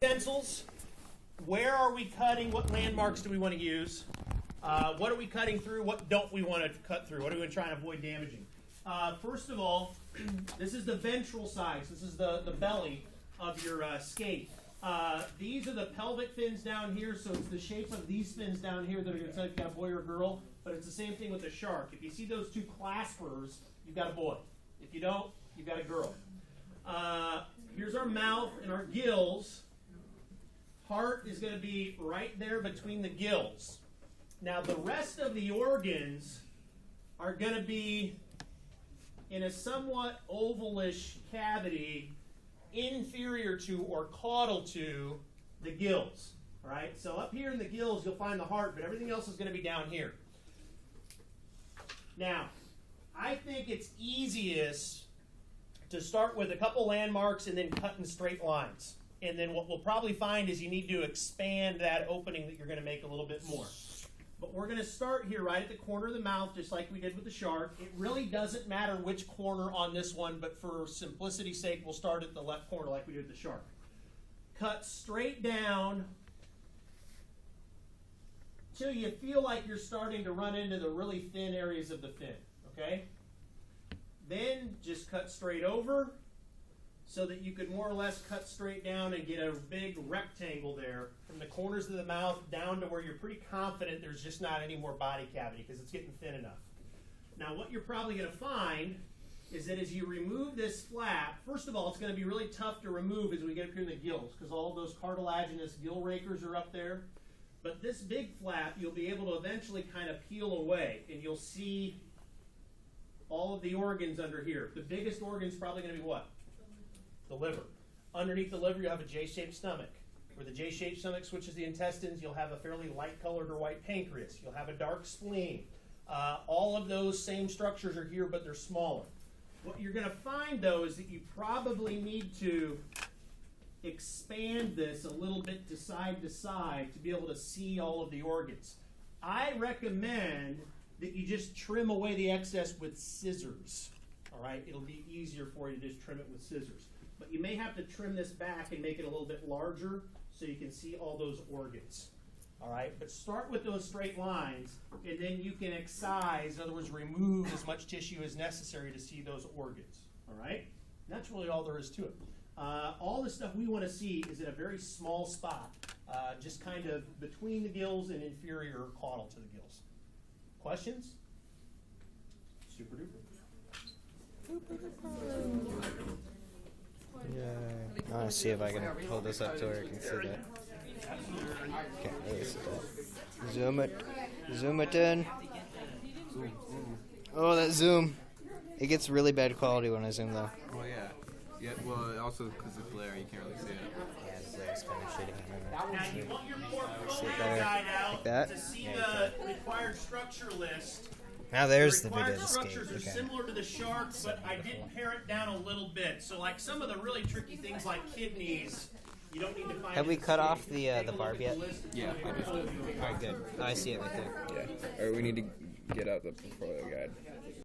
Stencils. Where are we cutting? What landmarks do we want to use? What are we cutting through? What don't we want to cut through? What are we trying to avoid damaging? First of all, this is the ventral side. So this is the belly of your skate. These are the pelvic fins down here, so it's the shape of these fins down here that are going to tell you if you got a boy or a girl, but it's the same thing with the shark. If you see those two claspers, you've got a boy. If you don't, you've got a girl. Here's our mouth and our gills. Heart is going to be right there between the gills. Now, the rest of the organs are going to be in a somewhat ovalish cavity inferior to or caudal to the gills. All right? So up here in the gills, you'll find the heart, but everything else is going to be down here. Now, I think it's easiest to start with a couple landmarks and then cut in straight lines. And then what we'll probably find is you need to expand that opening that you're going to make a little bit more. But we're going to start here right at the corner of the mouth, just like we did with the shark. It really doesn't matter which corner on this one, but for simplicity's sake, we'll start at the left corner like we did with the shark. Cut straight down till you feel like you're starting to run into the really thin areas of the fin, okay? Then just cut straight over so that you could more or less cut straight down and get a big rectangle there from the corners of the mouth down to where you're pretty confident there's just not any more body cavity because it's getting thin enough. Now what you're probably going to find is that as you remove this flap, first of all, it's going to be really tough to remove as we get up here in the gills because all of those cartilaginous gill rakers are up there. But this big flap, you'll be able to eventually kind of peel away and you'll see all of the organs under here. The biggest organ is probably going to be what? The liver. Underneath the liver, you have a J-shaped stomach. Where the J-shaped stomach switches the intestines, you'll have a fairly light-colored or white pancreas. You'll have a dark spleen. All of those same structures are here, but they're smaller. What you're going to find, though, is that you probably need to expand this a little bit to side to be able to see all of the organs. I recommend that you just trim away the excess with scissors. All right? It'll be easier for you to just trim it with scissors. But you may have to trim this back and make it a little bit larger so you can see all those organs. All right? But start with those straight lines, and then you can excise, in other words, remove as much tissue as necessary to see those organs. All right? And that's really all there is to it. All the stuff we want to see is in a very small spot, just kind of between the gills and inferior or caudal to the gills. Questions? Super duper. Yeah, I want to see if I can hold this up to where I can see that. Can't really see that. Zoom it in. Oh, that zoom. It gets really bad quality when I zoom though. Oh yeah. Yeah, well also because of glare you can't really see it. Yeah, the glare's kind of shitty. Now you want your See it portfolio better? guide out Like that? to see Yeah, the required structure list. Now there's The the video required of the skate. structures are Okay. similar to the shark, but I did pare it down a little bit. So like some of the really tricky things like kidneys, you don't need to find. Have we in the cut skate. off You can the take a barb look yet? at the list. Yeah, I just Alright, good. Oh, I see it right there. yeah. Or we need to get out the portfolio guide.